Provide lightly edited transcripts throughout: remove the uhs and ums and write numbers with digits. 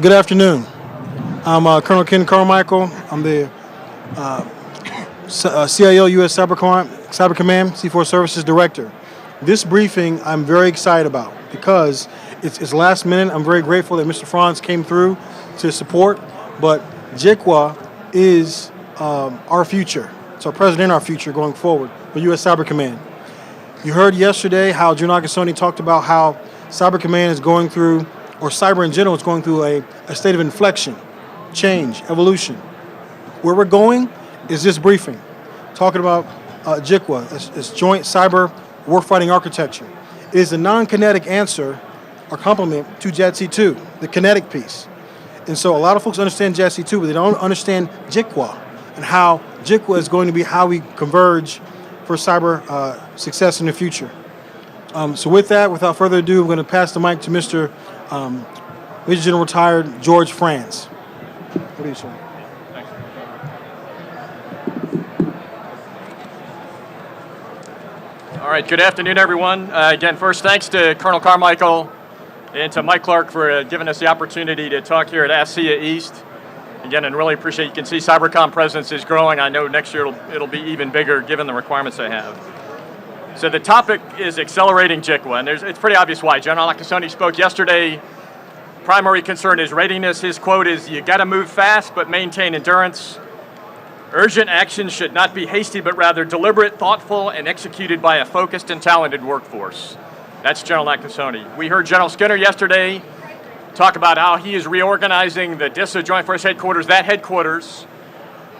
Good afternoon. I'm Colonel Ken Carmichael. I'm the CIO U.S. CYBERCOMMAND C4 Services Director. This briefing I'm very excited about because it's last minute. I'm very grateful that Mr. Franz came through to support, but JCWA is our future. It's our president, our future going forward with U.S. CyberCommand. You heard yesterday how Joint Command talked about how CyberCommand is going through, or cyber in general is going through a state of inflection, change, evolution. Where we're going is this briefing, talking about JCWA, it's Joint Cyber Warfighting Architecture. It is a non-kinetic answer or complement to JCWA, the kinetic piece. And so a lot of folks understand JCWA, but they don't understand JCWA and how JCWA is going to be how we converge for cyber success in the future. So with that, without further ado, I'm going to pass the mic to Mr. Major General Retired George Franz. What do you say? All right, good afternoon, everyone. Again, first, thanks to Colonel Carmichael and to Mike Clark for giving us the opportunity to talk here at ASCIA East. Again, and really appreciate, you can see CyberComm presence is growing. I know next year it'll be even bigger given the requirements they have. So the topic is accelerating JCWA, and it's pretty obvious why. General Nakasone spoke yesterday. Primary concern is readiness. His quote is, "You got to move fast, but maintain endurance. Urgent action should not be hasty, but rather deliberate, thoughtful, and executed by a focused and talented workforce." That's General Nakasone. We heard General Skinner yesterday talk about how he is reorganizing the DISA Joint Force Headquarters, that headquarters,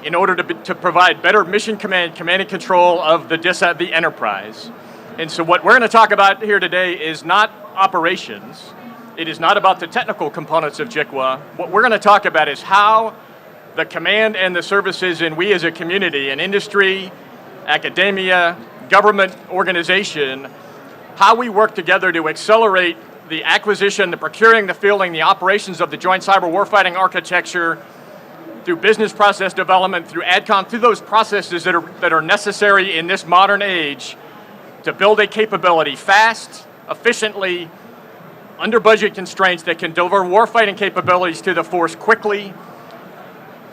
in order to provide better mission command and control of the DISA, the enterprise. And so what we're going to talk about here today is not operations. It is not about the technical components of JCWA. What we're going to talk about is how the command and the services, and we as a community, an industry, academia, government organization, how we work together to accelerate the acquisition, the procuring, the fielding, the operations of the Joint Cyber Warfighting Architecture through business process development, through ADCOM, through those processes that are necessary in this modern age to build a capability fast, efficiently, under budget constraints that can deliver warfighting capabilities to the force quickly.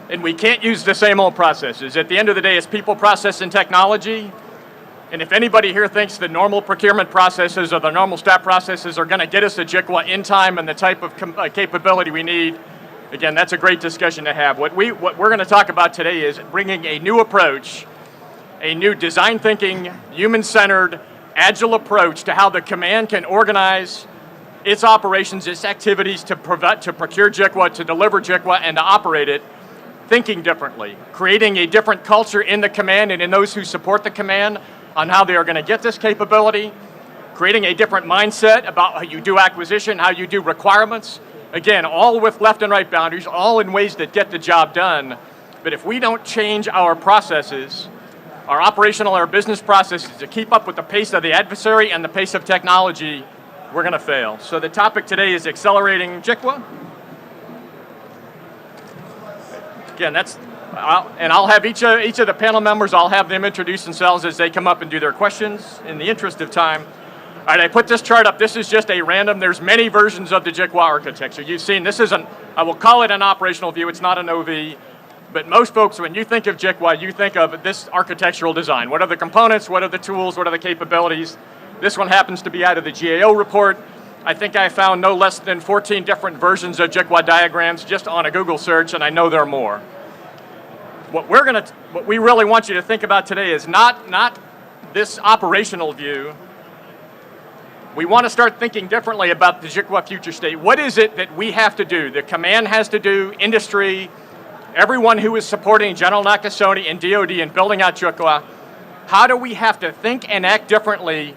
And we can't use the same old processes. At the end of the day, it's people, process, and technology. And if anybody here thinks the normal procurement processes or the normal staff processes are going to get us to JCWA in time and the type of capability we need, again, that's a great discussion to have. What we're going to talk about today is bringing a new approach, a new design thinking, human-centered, agile approach to how the command can organize its operations, its activities to procure JCWA, to deliver JCWA, and to operate it, thinking differently, creating a different culture in the command and in those who support the command on how they are going to get this capability, creating a different mindset about how you do acquisition, how you do requirements. Again, all with left and right boundaries, all in ways that get the job done. But if we don't change our processes, our operational, our business processes to keep up with the pace of the adversary and the pace of technology, we're going to fail. So the topic today is accelerating JCWA. Again, I'll have each of the panel members, I'll have them introduce themselves as they come up and do their questions in the interest of time. All right, I put this chart up. This is just a random, there's many versions of the JCWA architecture. You've seen, this is I will call it an operational view, it's not an OV, but most folks, when you think of JCWA, you think of this architectural design. What are the components, what are the tools, what are the capabilities? This one happens to be out of the GAO report. I think I found no less than 14 different versions of JCWA diagrams just on a Google search, and I know there are more. What we really want you to think about today is not this operational view. We want to start thinking differently about the JCWA future state. What is it that we have to do? The command has to do, industry, everyone who is supporting General Nakasone and DoD in building out JCWA. How do we have to think and act differently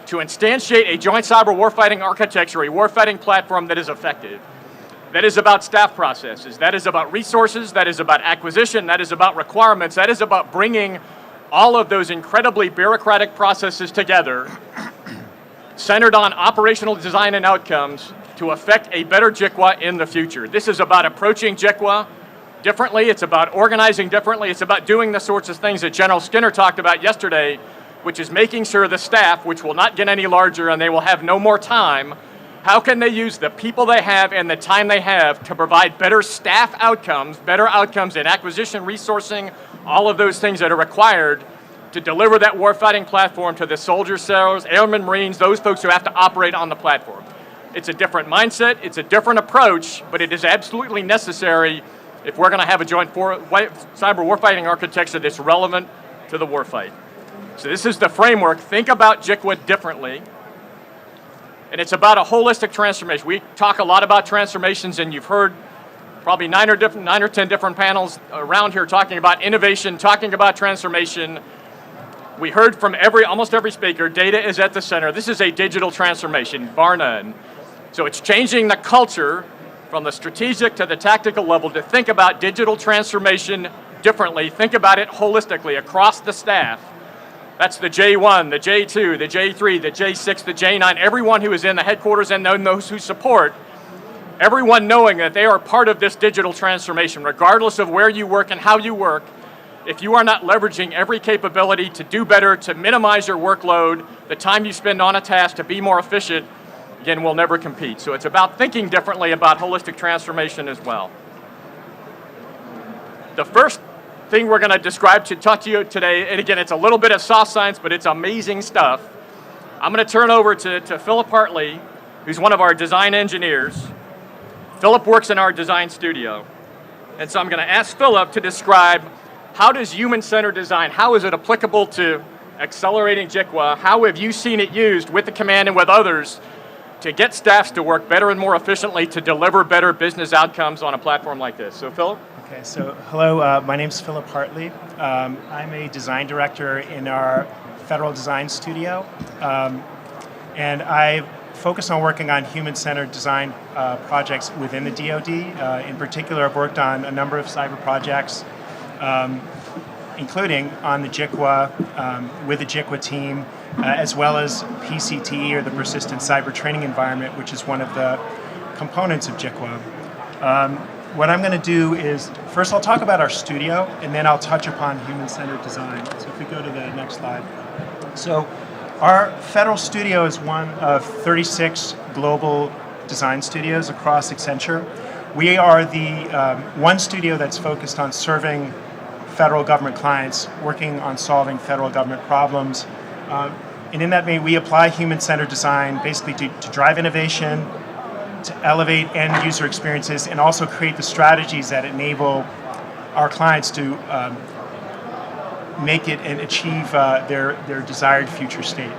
to instantiate a joint cyber warfighting architecture, a warfighting platform that is effective? That is about staff processes. That is about resources. That is about acquisition. That is about requirements. That is about bringing all of those incredibly bureaucratic processes together, centered on operational design and outcomes to affect a better JCWA in the future. This is about approaching JCWA differently. It's about organizing differently. It's about doing the sorts of things that General Skinner talked about yesterday, which is making sure the staff, which will not get any larger and they will have no more time, How can they use the people they have and the time they have to provide better staff outcomes, better outcomes in acquisition, resourcing, all of those things that are required to deliver that warfighting platform to the soldiers, sailors, airmen, Marines, those folks who have to operate on the platform. It's a different mindset, it's a different approach, but it is absolutely necessary if we're going to have a joint cyber warfighting architecture that's relevant to the warfight. So this is the framework. Think about JCWA differently. And it's about a holistic transformation. We talk a lot about transformations, and you've heard probably 9 or 10 different panels around here talking about innovation, talking about transformation. We heard from almost every speaker, data is at the center. This is a digital transformation, bar none. So it's changing the culture from the strategic to the tactical level to think about digital transformation differently, think about it holistically across the staff. That's the J1, the J2, the J3, the J6, the J9, everyone who is in the headquarters and those who support, everyone knowing that they are part of this digital transformation, regardless of where you work and how you work. If you are not leveraging every capability to do better, to minimize your workload, the time you spend on a task, to be more efficient, again, we'll never compete. So it's about thinking differently about holistic transformation as well. The first thing we're going to describe to talk to you today, and again, it's a little bit of soft science, but it's amazing stuff. I'm going to turn over to Philip Hartley, who's one of our design engineers. Philip works in our design studio. And so I'm going to ask Philip to describe how does human-centered design, how is it applicable to accelerating JCWA? How have you seen it used with the command and with others to get staffs to work better and more efficiently to deliver better business outcomes on a platform like this? So Philip? Okay, so hello, my name's Philip Hartley. I'm a design director in our federal design studio, and I focus on working on human-centered design projects within the DoD. In particular, I've worked on a number of cyber projects, including on the JCWA, with the JCWA team, as well as PCT, or the Persistent Cyber Training Environment, which is one of the components of JCWA. What I'm going to do is, first I'll talk about our studio, and then I'll touch upon human-centered design. So if we go to the next slide. So our federal studio is one of 36 global design studios across Accenture. We are the one studio that's focused on serving federal government clients, working on solving federal government problems. And in that vein, we apply human-centered design basically to drive innovation, to elevate end user experiences, and also create the strategies that enable our clients to make it and achieve their desired future state.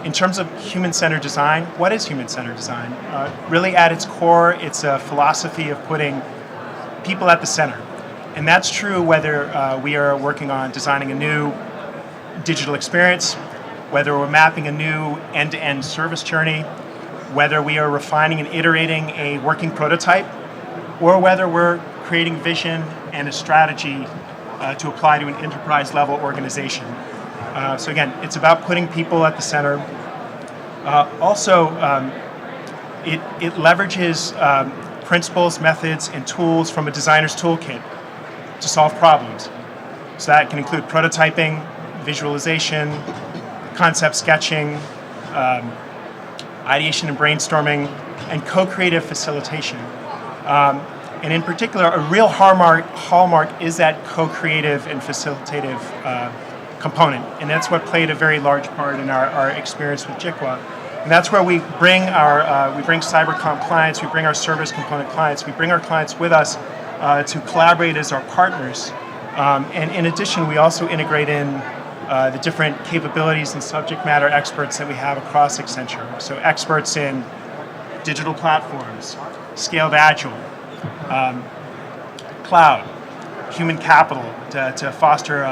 In terms of human-centered design, what is human-centered design? Really at its core, it's a philosophy of putting people at the center. And that's true whether we are working on designing a new digital experience, whether we're mapping a new end-to-end service journey, whether we are refining and iterating a working prototype, or whether we're creating vision and a strategy to apply to an enterprise-level organization. So again, it's about putting people at the center. It leverages principles, methods, and tools from a designer's toolkit to solve problems. So that can include prototyping, visualization, concept sketching, ideation and brainstorming, and co-creative facilitation. And in particular, a real hallmark is that co-creative and facilitative component. And that's what played a very large part in our experience with JCWA. And that's where we bring we bring CyberComm clients, we bring our service component clients, we bring our clients with us to collaborate as our partners. And in addition, we also integrate in the different capabilities and subject matter experts that we have across Accenture. So experts in digital platforms, scaled agile, cloud, human capital to foster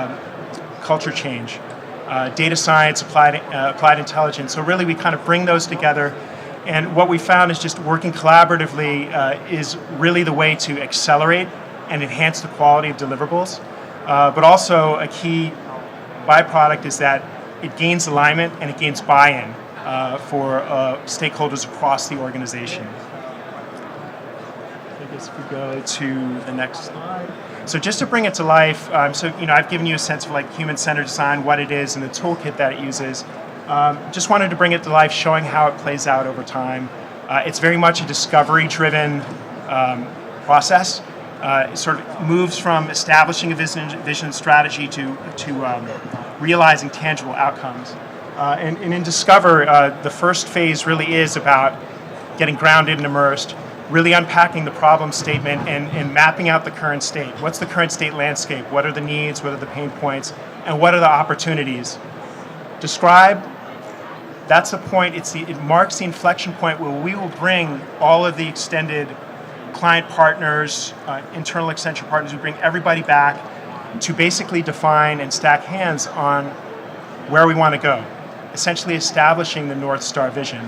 culture change, data science, applied intelligence. So really we kind of bring those together. And what we found is just working collaboratively is really the way to accelerate and enhance the quality of deliverables. But also a key byproduct is that it gains alignment and it gains buy-in for stakeholders across the organization. I guess if we go to the next slide. So just to bring it to life, I've given you a sense of like human-centered design, what it is, and the toolkit that it uses. Just wanted to bring it to life, showing how it plays out over time. It's very much a discovery-driven process. It sort of moves from establishing a vision strategy to realizing tangible outcomes. And in Discover, the first phase really is about getting grounded and immersed, really unpacking the problem statement and mapping out the current state. What's the current state landscape? What are the needs? What are the pain points? And what are the opportunities? Describe, that's the point. It marks the inflection point where we will bring all of the extended client partners, internal Accenture partners, we bring everybody back to basically define and stack hands on where we want to go, essentially establishing the North Star vision.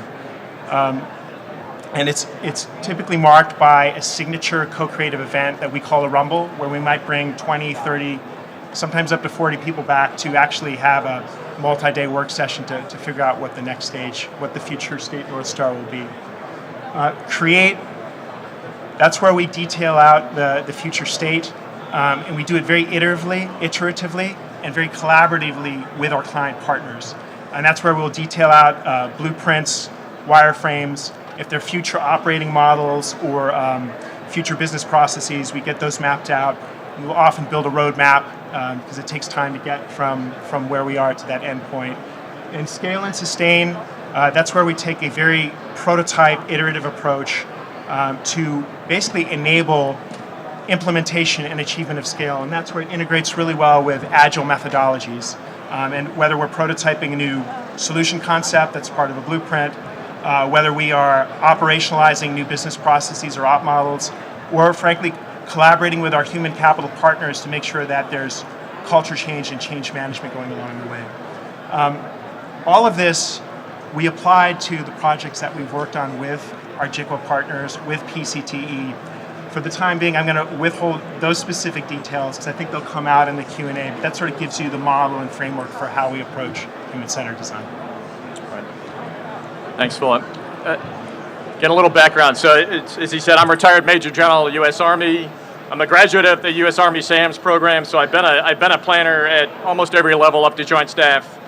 And it's typically marked by a signature co-creative event that we call a Rumble, where we might bring 20, 30, sometimes up to 40 people back to actually have a multi-day work session to figure out what the next stage, what the future state North Star will be. Create, that's where we detail out the future state, and we do it very iteratively, and very collaboratively with our client partners. And that's where we'll detail out blueprints, wireframes. If they're future operating models or future business processes, we get those mapped out. We'll often build a roadmap because it takes time to get from where we are to that end point. And scale and sustain, that's where we take a very prototype, iterative approach to basically enable implementation and achievement of scale. And that's where it integrates really well with agile methodologies. And whether we're prototyping a new solution concept that's part of a blueprint, whether we are operationalizing new business processes or op models, or frankly, collaborating with our human capital partners to make sure that there's culture change and change management going along the way. All of this we applied to the projects that we've worked on with our JCWA partners, with PCTE. For the time being, I'm going to withhold those specific details because I think they'll come out in the Q&A, but that sort of gives you the model and framework for how we approach human-centered design. Thanks, Philip. Get a little background. So, as he said, I'm retired Major General, U.S. Army. I'm a graduate of the U.S. Army SAMS program, so I've been a planner at almost every level up to Joint Staff.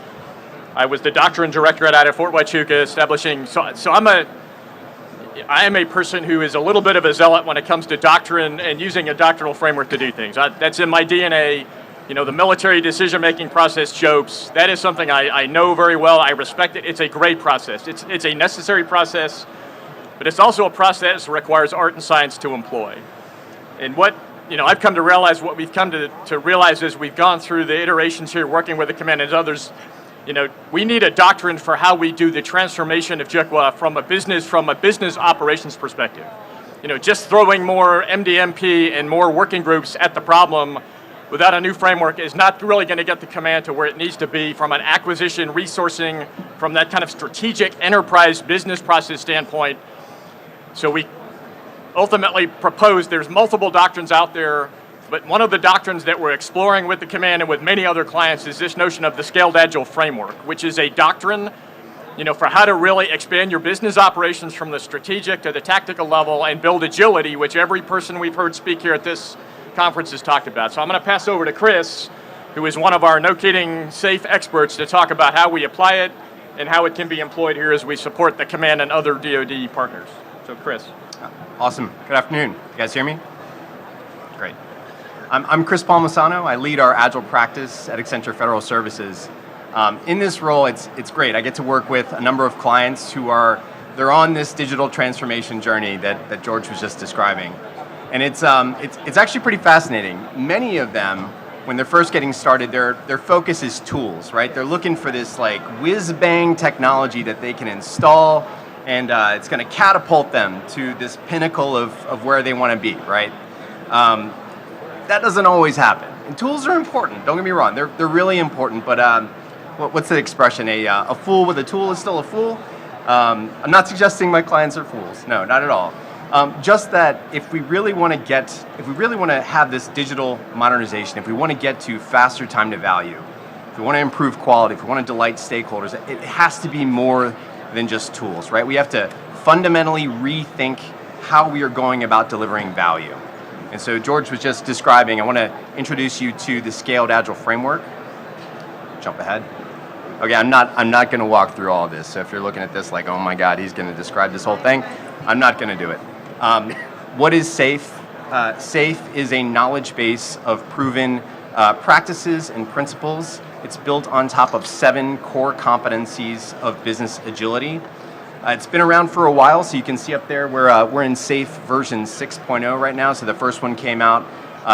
I was the Doctrine Director out of Fort Huachuca, establishing. So I am a person who is a little bit of a zealot when it comes to doctrine and using a doctrinal framework to do things. That's in my DNA. You know, the military decision-making process jokes, that is something I know very well. I respect it. It's a great process. It's a necessary process, but it's also a process that requires art and science to employ. And I've come to realize, what we've come to realize as we've gone through the iterations here, working with the command and others, we need a doctrine for how we do the transformation of JCWA from a business operations perspective. Just throwing more MDMP and more working groups at the problem without a new framework is not really going to get the command to where it needs to be from an acquisition, resourcing, from that kind of strategic enterprise business process standpoint. So we ultimately proposed, there's multiple doctrines out there, but one of the doctrines that we're exploring with the command and with many other clients is this notion of the Scaled Agile Framework, which is a doctrine for how to really expand your business operations from the strategic to the tactical level and build agility, which every person we've heard speak here at this conference has talked about. So I'm going to pass over to Chris, who is one of our no-kidding safe experts, to talk about how we apply it and how it can be employed here as we support the command and other DoD partners. So Chris. Awesome. Good afternoon. You guys hear me? Great. I'm Chris Palmisano. I lead our Agile practice at Accenture Federal Services. In this role, it's great. I get to work with a number of clients they're on this digital transformation journey that George was just describing. And it's actually pretty fascinating. Many of them, when they're first getting started, their focus is tools, right? They're looking for this like whiz-bang technology that they can install, and it's going to catapult them to this pinnacle of where they want to be, right? That doesn't always happen. And tools are important, don't get me wrong. They're really important, but what's the expression? A fool with a tool is still a fool? I'm not suggesting my clients are fools. No, not at all. Just that if we really want to have this digital modernization, if we want to get to faster time to value, if we want to improve quality, if we want to delight stakeholders, it has to be more than just tools, right? We have to fundamentally rethink how we are going about delivering value. And so George was just describing, I want to introduce you to the Scaled Agile Framework. Jump ahead. Okay, I'm not going to walk through all of this. So if you're looking at this like, oh my God, he's going to describe this whole thing, I'm not going to do it. What is SAFE? SAFE is a knowledge base of proven practices and principles. It's built on top of 7 core competencies of business agility. It's been around for a while, so you can see up there we're in SAFE version 6.0 right now. So the first one came out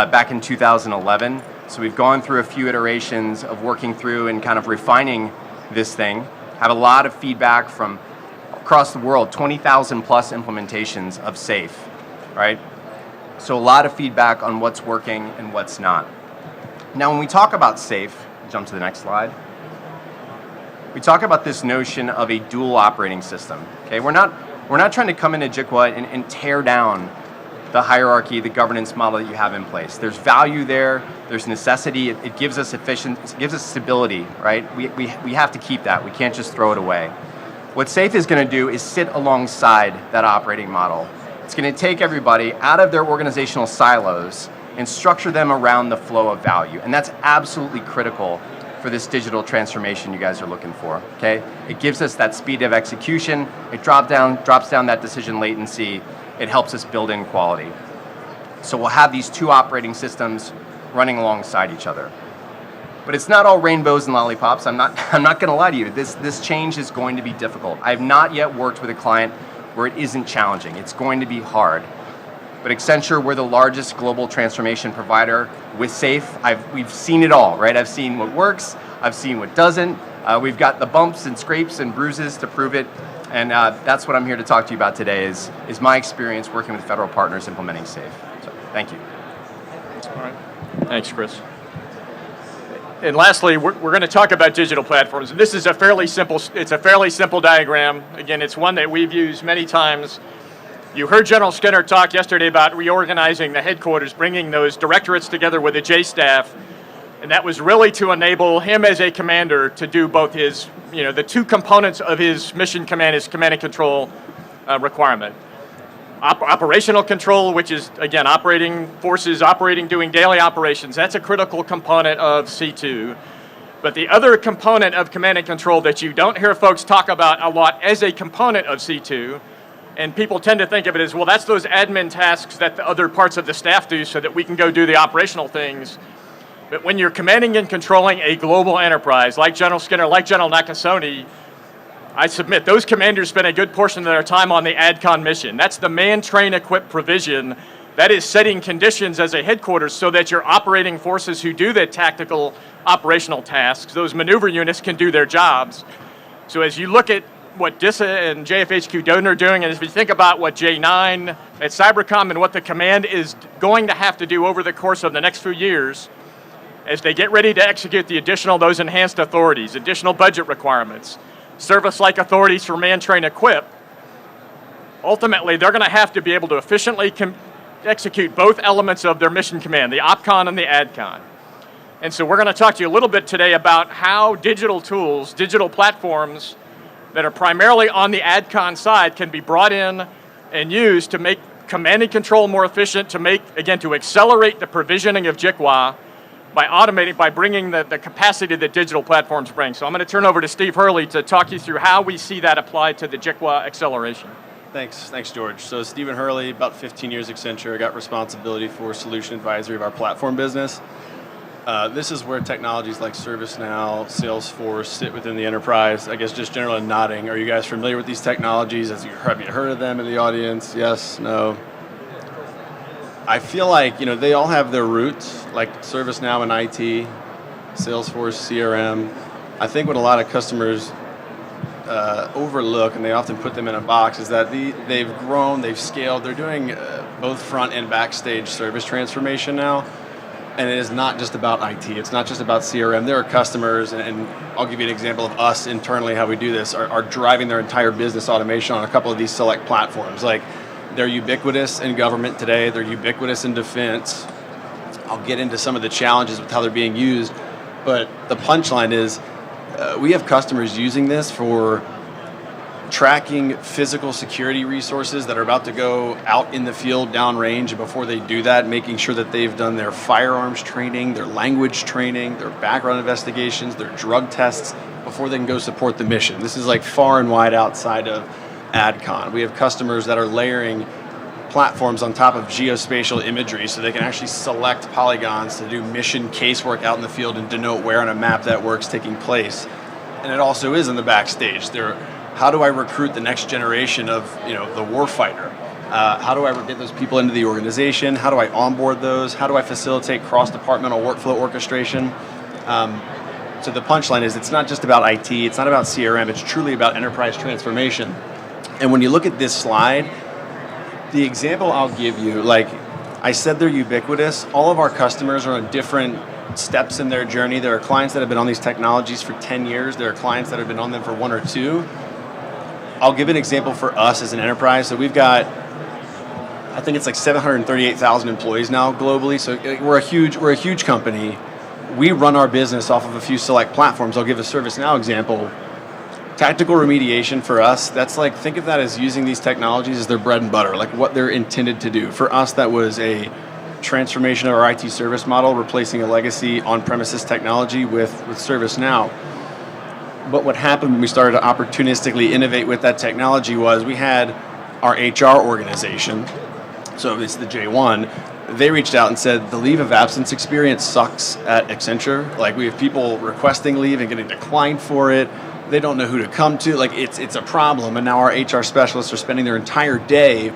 back in 2011. So we've gone through a few iterations of working through and kind of refining this thing. Have a lot of feedback from across the world, 20,000 plus implementations of SAFE, right? So a lot of feedback on what's working and what's not. Now, when we talk about SAFE, jump to the next slide. We talk about this notion of a dual operating system. Okay, we're not trying to come into JCWA and tear down the hierarchy, the governance model that you have in place. There's value there. There's necessity. It gives us efficiency. It gives us stability, right? We have to keep that. We can't just throw it away. What SAFE is going to do is sit alongside that operating model. It's going to take everybody out of their organizational silos and structure them around the flow of value. And that's absolutely critical for this digital transformation you guys are looking for, okay? It gives us that speed of execution. It drops down that decision latency. It helps us build in quality. So we'll have these 2 operating systems running alongside each other. But it's not all rainbows and lollipops. I'm not going to lie to you. This change is going to be difficult. I have not yet worked with a client where it isn't challenging. It's going to be hard. But Accenture, we're the largest global transformation provider with SAFE. We've seen it all, right? I've seen what works. I've seen what doesn't. We've got the bumps and scrapes and bruises to prove it. And that's what I'm here to talk to you about today is my experience working with federal partners implementing SAFE. So thank you. All right. Thanks, Chris. And lastly, we're going to talk about digital platforms. And this is a fairly simple diagram. Again, it's one that we've used many times. You heard General Skinner talk yesterday about reorganizing the headquarters, bringing those directorates together with the J staff, and that was really to enable him as a commander to do both his, the 2 components of his mission command, his command and control requirement. Operational control, which is, again, operating forces, doing daily operations, that's a critical component of C2. But the other component of command and control that you don't hear folks talk about a lot as a component of C2, and people tend to think of it as, well, that's those admin tasks that the other parts of the staff do so that we can go do the operational things. But when you're commanding and controlling a global enterprise, like General Skinner, like General Nakasone, I submit those commanders spend a good portion of their time on the ADCON mission. That's the man, train, equip provision. That is setting conditions as a headquarters so that your operating forces who do the tactical operational tasks, those maneuver units, can do their jobs. So as you look at what DISA and JFHQ Doden are doing, and as we think about what J9 at CYBERCOMMAND and what the command is going to have to do over the course of the next few years, as they get ready to execute those enhanced authorities, additional budget requirements, service-like authorities for man, train, equip, ultimately they're going to have to be able to efficiently execute both elements of their mission command, the OPCON and the ADCON. And so we're going to talk to you a little bit today about how digital tools, digital platforms that are primarily on the ADCON side can be brought in and used to make command and control more efficient, to accelerate the provisioning of JCWA by bringing the capacity that digital platforms bring. So I'm going to turn over to Steve Hurley to talk you through how we see that applied to the JCWA acceleration. Thanks, George. So Stephen Hurley, about 15 years at Accenture, got responsibility for solution advisory of our platform business. This is where technologies like ServiceNow, Salesforce sit within the enterprise. I guess just generally nodding. Are you guys familiar with these technologies? Have you heard of them in the audience? Yes, no? I feel like, they all have their roots, like ServiceNow in IT, Salesforce, CRM. I think what a lot of customers overlook, and they often put them in a box, is that they've grown, they've scaled, they're doing both front and backstage service transformation now. And it is not just about IT. It's not just about CRM. There are customers, and I'll give you an example of us internally, how we do this, are driving their entire business automation on a couple of these select platforms. Like, they're ubiquitous in government today. They're ubiquitous in defense. I'll get into some of the challenges with how they're being used. But the punchline is we have customers using this for tracking physical security resources that are about to go out in the field downrange, and before they do that, making sure that they've done their firearms training, their language training, their background investigations, their drug tests before they can go support the mission. This is like far and wide outside of AdCon. We have customers that are layering platforms on top of geospatial imagery so they can actually select polygons to do mission casework out in the field and denote where on a map that work's taking place. And it also is in the backstage. How do I recruit the next generation of the warfighter? How do I get those people into the organization? How do I onboard those? How do I facilitate cross-departmental workflow orchestration? So the punchline is it's not just about IT, it's not about CRM, it's truly about enterprise transformation. And when you look at this slide, the example I'll give you, like I said, they're ubiquitous. All of our customers are on different steps in their journey. There are clients that have been on these technologies for 10 years. There are clients that have been on them for 1 or 2. I'll give an example for us as an enterprise. So we've got, I think it's like 738,000 employees now globally. So we're a huge company. We run our business off of a few select platforms. I'll give a ServiceNow example. Tactical remediation for us, that's like, think of that as using these technologies as their bread and butter, like what they're intended to do. For us, that was a transformation of our IT service model, replacing a legacy on-premises technology with ServiceNow. But what happened when we started to opportunistically innovate with that technology was we had our HR organization, so it's the J1, they reached out and said, the leave of absence experience sucks at Accenture. Like, we have people requesting leave and getting declined for it. They don't know who to come to. Like, it's a problem. And now our HR specialists are spending their entire day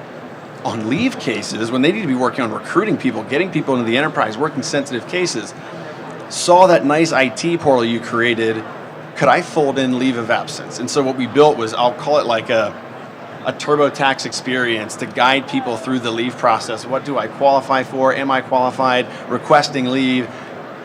on leave cases when they need to be working on recruiting people, getting people into the enterprise, working sensitive cases. Saw that nice IT portal you created. Could I fold in leave of absence? And so what we built was, I'll call it like a TurboTax experience to guide people through the leave process. What do I qualify for? Am I qualified? Requesting leave.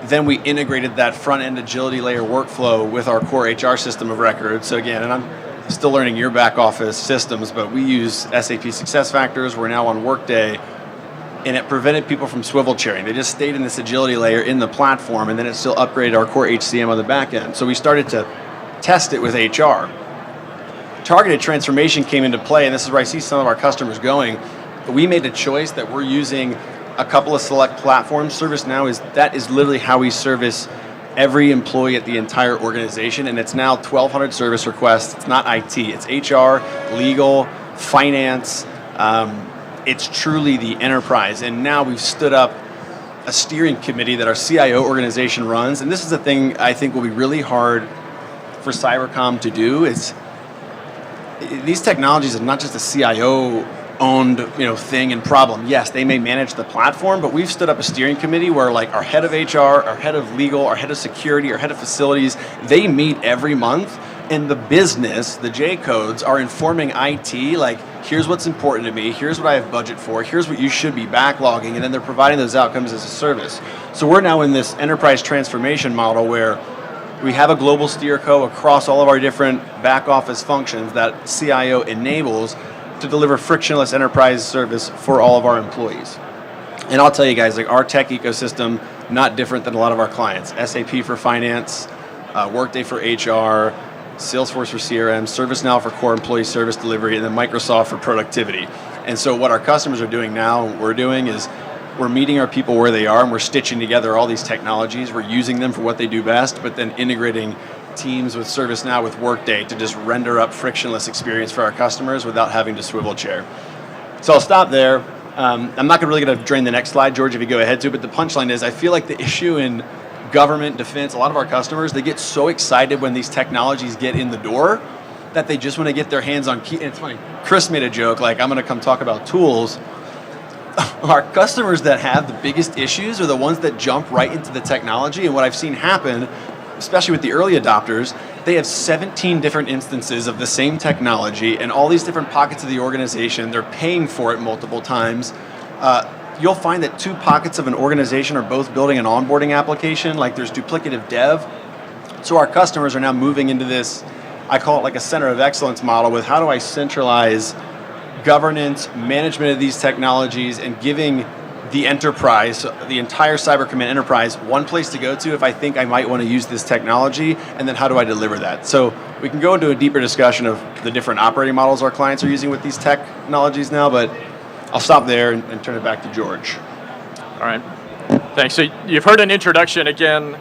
Then we integrated that front-end agility layer workflow with our core HR system of record. So again, and I'm still learning your back office systems, but we use SAP SuccessFactors. We're now on Workday, and it prevented people from swivel chairing. They just stayed in this agility layer in the platform, and then it still upgraded our core HCM on the back end. So we started to test it with HR. Targeted transformation came into play, and this is where I see some of our customers going. We made a choice that we're using a couple of select platforms. ServiceNow is literally how we service every employee at the entire organization, and it's now 1,200 service requests. It's not IT, it's HR, legal, finance. It's truly the enterprise, and now we've stood up a steering committee that our CIO organization runs, and this is the thing I think will be really hard for Cybercom to do. Is these technologies are not just a CIO-owned thing and problem. Yes, they may manage the platform, but we've stood up a steering committee where like our head of HR, our head of legal, our head of security, our head of facilities, they meet every month, and the business, the J codes, are informing IT, like, here's what's important to me, here's what I have budget for, here's what you should be backlogging, and then they're providing those outcomes as a service. So we're now in this enterprise transformation model where we have a global steer co across all of our different back office functions that CIO enables to deliver frictionless enterprise service for all of our employees. And I'll tell you guys, like, our tech ecosystem, not different than a lot of our clients. SAP for finance, Workday for HR, Salesforce for CRM, ServiceNow for core employee service delivery, and then Microsoft for productivity. And so what our customers are doing now, what we're doing is we're meeting our people where they are, and we're stitching together all these technologies. We're using them for what they do best, but then integrating Teams with ServiceNow with Workday to just render up frictionless experience for our customers without having to swivel chair. So I'll stop there. I'm not really going to drain the next slide, George, if you go ahead to, but the punchline is I feel like the issue in government, defense, a lot of our customers, they get so excited when these technologies get in the door that they just want to get their hands on key. And it's funny, Chris made a joke, like, I'm going to come talk about tools. Our customers that have the biggest issues are the ones that jump right into the technology. And what I've seen happen, especially with the early adopters, they have 17 different instances of the same technology and all these different pockets of the organization. They're paying for it multiple times. You'll find that 2 pockets of an organization are both building an onboarding application, like there's duplicative dev. So our customers are now moving into this, I call it like a center of excellence model with how do I centralize governance, management of these technologies, and giving the enterprise, the entire CyberCommand enterprise, one place to go to if I think I might want to use this technology, and then how do I deliver that? So we can go into a deeper discussion of the different operating models our clients are using with these technologies now, but I'll stop there and turn it back to George. All right, thanks. So you've heard an introduction again.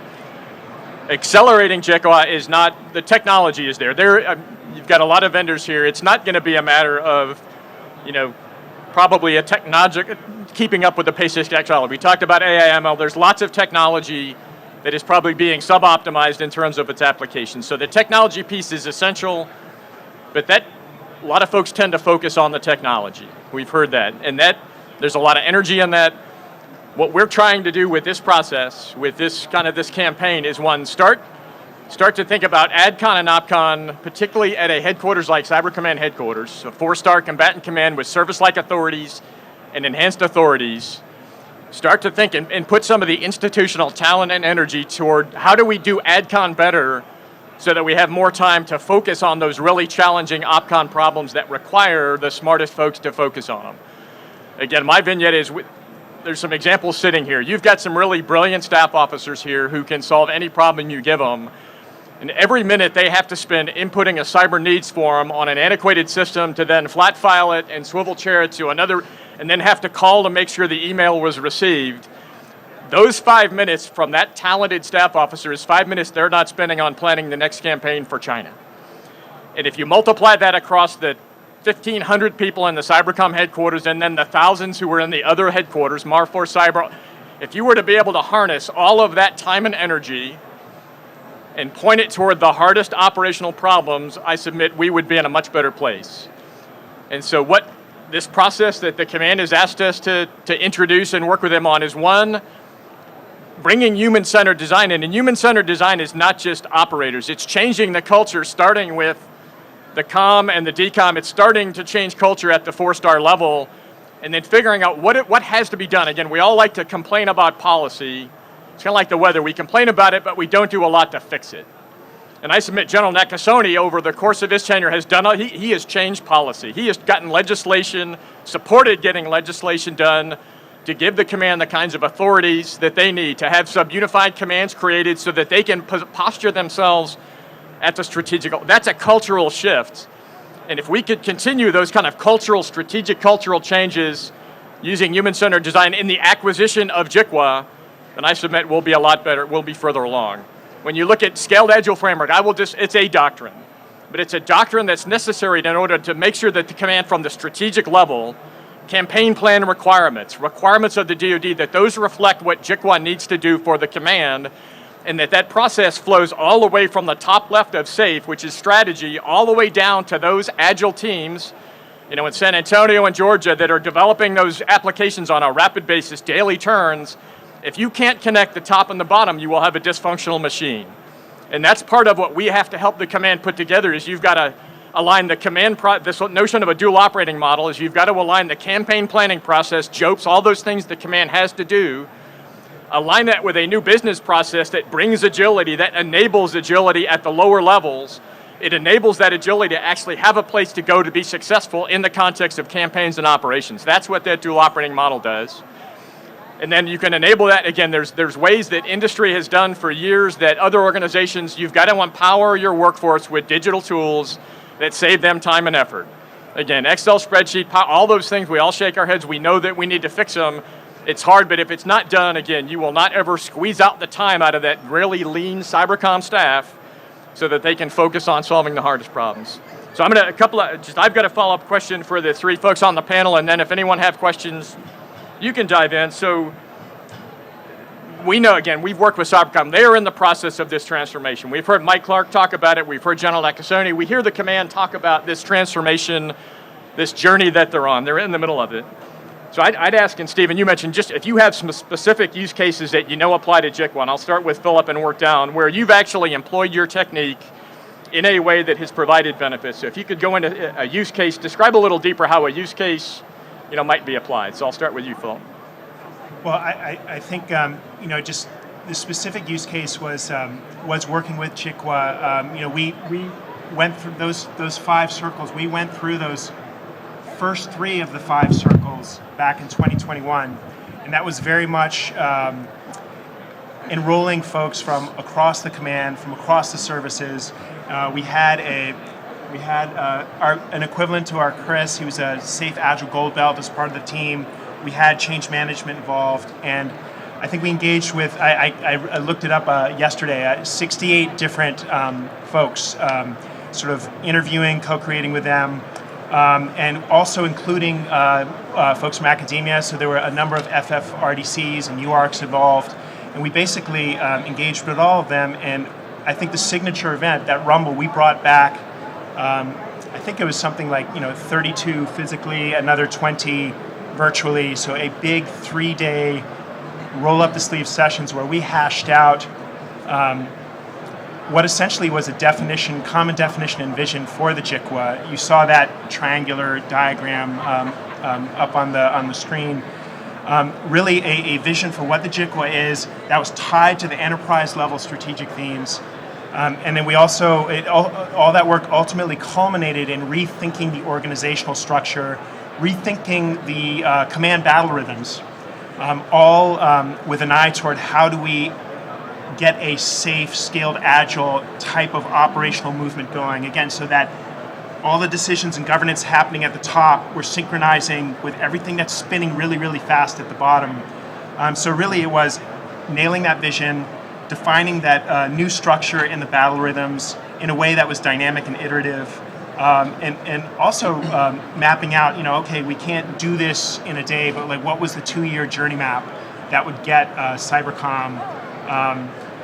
accelerating JCWA is not, the technology is there. You've got a lot of vendors here. It's not going to be a matter of, probably a technology, keeping up with the pace of technology. We talked about AI/ML. There's lots of technology that is probably being sub-optimized in terms of its application. So the technology piece is essential, but a lot of folks tend to focus on the technology. We've heard that, and there's a lot of energy in that. What we're trying to do with this process, with this campaign, is one, start to think about ADCON and OPCON, particularly at a headquarters like CyberCommand headquarters, a 4-star combatant command with service-like authorities and enhanced authorities. Start to think and put some of the institutional talent and energy toward how do we do ADCON better so that we have more time to focus on those really challenging OPCON problems that require the smartest folks to focus on them. Again, my vignette is, there's some examples sitting here. You've got some really brilliant staff officers here who can solve any problem you give them. And every minute they have to spend inputting a cyber needs form on an antiquated system to then flat file it and swivel chair it to another, and then have to call to make sure the email was received. Those 5 minutes from that talented staff officer is 5 minutes they're not spending on planning the next campaign for China. And if you multiply that across the 1,500 people in the Cybercom headquarters and then the thousands who were in the other headquarters, Marfor Cyber, if you were to be able to harness all of that time and energy and point it toward the hardest operational problems, I submit we would be in a much better place. And so what this process that the command has asked us to introduce and work with them on is, one, bringing human-centered design in. And human-centered design is not just operators. It's changing the culture, starting with the COM and the DCOM. It's starting to change culture at the 4-star level, and then figuring out what has to be done. Again, we all like to complain about policy. It's kind of like the weather. We complain about it, but we don't do a lot to fix it. And I submit General Nakasone, over the course of his tenure, has done, he has changed policy. He has gotten legislation, supported getting legislation done to give the command the kinds of authorities that they need, to have sub-unified commands created so that they can posture themselves at the strategic. That's a cultural shift. And if we could continue those kind of strategic cultural changes using human-centered design in the acquisition of JCWA, then I submit we'll be a lot better, we'll be further along. When you look at Scaled Agile Framework, it's a doctrine, but it's a doctrine that's necessary in order to make sure that the command from the strategic level, campaign plan requirements of the DoD, that those reflect what JCWA needs to do for the command, and that process flows all the way from the top left of SAFE, which is strategy, all the way down to those agile teams, in San Antonio and Georgia that are developing those applications on a rapid basis, daily turns. If you can't connect the top and the bottom, you will have a dysfunctional machine. And that's part of what we have to help the command put together, is you've got to align the command, this notion of a dual operating model is you've got to align the campaign planning process, JOPES, all those things the command has to do, align that with a new business process that brings agility, that enables agility at the lower levels. It enables that agility to actually have a place to go to be successful in the context of campaigns and operations. That's what that dual operating model does. And then you can enable that. Again, there's ways that industry has done for years that other organizations, you've got to empower your workforce with digital tools that save them time and effort. Again, Excel spreadsheet, all those things, we all shake our heads. We know that we need to fix them. It's hard, but if it's not done, again, you will not ever squeeze out the time out of that really lean Cybercom staff so that they can focus on solving the hardest problems. So I've got a follow-up question for the three folks on the panel, and then if anyone have questions, you can dive in. So we know, again, we've worked with Cybercom. They are in the process of this transformation. We've heard Mike Clark talk about it. We've heard General Nakasone. We hear the command talk about this transformation, this journey that they're on. They're in the middle of it. So I'd ask, and Stephen, you mentioned just if you have some specific use cases that apply to JCWA, and I'll start with Philip and work down, where you've actually employed your technique in a way that has provided benefits. So if you could go into a use case, describe a little deeper how a use case might be applied. So I'll start with you, Phil. Well, I think just the specific use case was working with JCWA. We went through those 5 circles. We went through those first 3 of the 5 circles back in 2021, and that was very much enrolling folks from across the command, from across the services. We had an equivalent to our Chris. He was a Safe Agile Gold Belt as part of the team. We had change management involved, and I think we engaged with, I looked it up yesterday, 68 different folks, sort of interviewing, co-creating with them, and also including folks from academia. So there were a number of FFRDCs and UARCs involved, and we basically engaged with all of them. And I think the signature event, that Rumble, we brought back, I think it was something like 32 physically, another 20 virtually. So a big 3-day roll up the sleeve sessions where we hashed out what essentially was a common definition and vision for the JCWA. You saw that triangular diagram up on the screen. Really a vision for what the JCWA is that was tied to the enterprise level strategic themes. And then we also, all that work ultimately culminated in rethinking the organizational structure, rethinking the command battle rhythms, all with an eye toward how do we get a safe, scaled, agile type of operational movement going. Again, so that all the decisions and governance happening at the top, we're synchronizing with everything that's spinning really, really fast at the bottom. So really it was nailing that vision, defining that new structure in the battle rhythms in a way that was dynamic and iterative, and also mapping out, okay, we can't do this in a day, but like what was the 2-year journey map that would get CYBERCOMM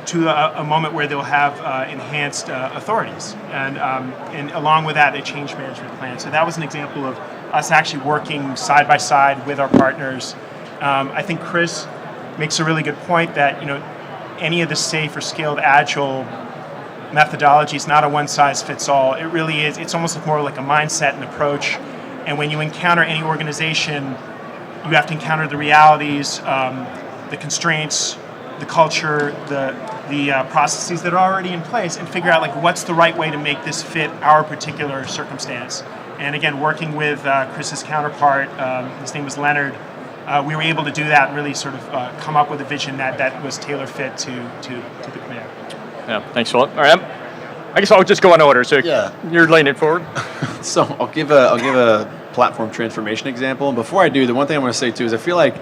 to a moment where they'll have enhanced authorities, and along with that, a change management plan. So that was an example of us actually working side by side with our partners. I think Chris makes a really good point that any of the safe or scaled agile methodology is not a one-size-fits-all. It really is. It's almost more like a mindset and approach. And when you encounter any organization, you have to encounter the realities, the constraints, the culture, the processes that are already in place, and figure out like what's the right way to make this fit our particular circumstance. And again, working with Chris's counterpart, his name was Leonard, we were able to do that and really sort of come up with a vision that was tailor fit to the command. Yeah, thanks a lot. All right, I guess I'll just go in order. So Yeah. You're laying it forward. So I'll give a platform transformation example. And before I do, the one thing I want to say too is I feel like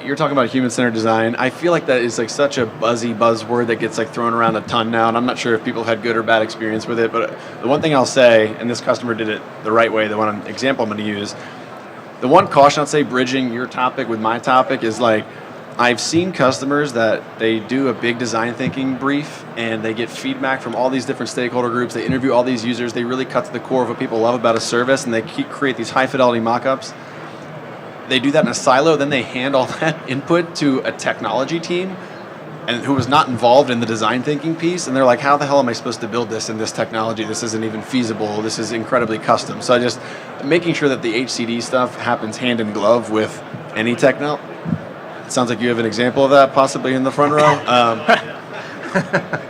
you're talking about human-centered design. I feel like that is like such a buzzy buzzword that gets like thrown around a ton now, and I'm not sure if people had good or bad experience with it. But the one thing I'll say, and this customer did it the right way, the one example I'm going to use, the one caution I'd say bridging your topic with my topic is like, I've seen customers that they do a big design thinking brief and they get feedback from all these different stakeholder groups. They interview all these users. They really cut to the core of what people love about a service, and they create these high fidelity mock-ups. They do that in a silo, then they hand all that input to a technology team and who was not involved in the design thinking piece, and they're like, how the hell am I supposed to build this in this technology? This isn't even feasible. This is incredibly custom. So just making sure that the HCD stuff happens hand in glove with any technology. It sounds like you have an example of that possibly in the front row.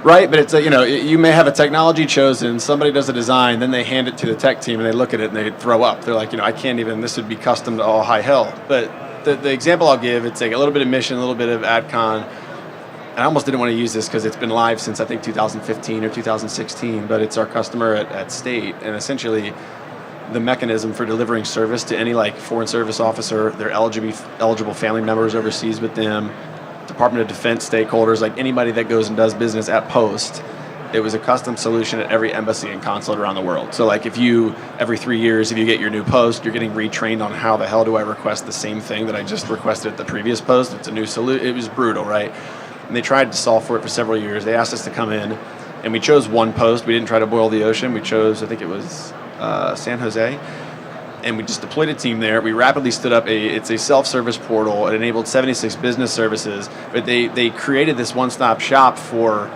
Right, but it's you may have a technology chosen, somebody does a design, then they hand it to the tech team and they look at it and they throw up. They're like, I can't even, this would be custom to all high hell. But the example I'll give, it's like a little bit of mission, a little bit of AdCon. I almost didn't want to use this because it's been live since I think 2015 or 2016, but it's our customer at State, and essentially the mechanism for delivering service to any like foreign service officer, their eligible family members overseas with them, Department of Defense stakeholders, like anybody that goes and does business at Post. It was a custom solution at every embassy and consulate around the world. So like every 3 years, if you get your new post, you're getting retrained on how the hell do I request the same thing that I just requested at the previous post. It's a new solution. It was brutal, right? And they tried to solve for it for several years. They asked us to come in, and we chose one post. We didn't try to boil the ocean. We chose, I think it was San Jose. And we just deployed a team there. We rapidly stood up it's a self-service portal. It enabled 76 business services, but they created this one-stop shop for